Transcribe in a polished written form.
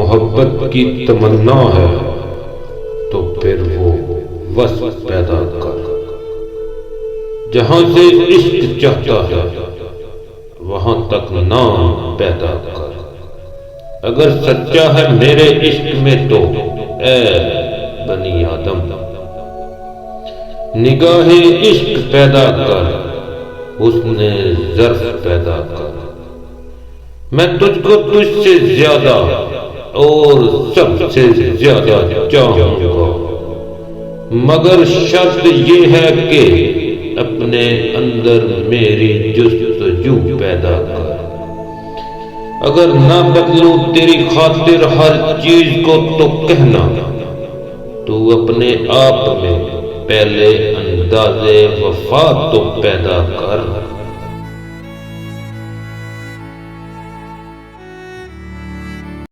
محبت کی تمنا ہے تو پھر وہ وصف پیدا کر۔ جہاں سے عشق چاہتا ہے وہاں تک نام پیدا کر۔ اگر سچا ہے میرے عشق میں تو اے بنی آدم نگاہ عشق پیدا کر، حسن ظرف پیدا کر۔ میں تجھ کو تجھ سے زیادہ اور سب سے زیادہ چاہوں گا، مگر شرط یہ ہے کہ اپنے اندر میری جستجو پیدا کر۔ اگر نہ بدلوں تیری خاطر ہر چیز کو تو کہنا، تو اپنے آپ میں پہلے انداز وفا تو پیدا کر۔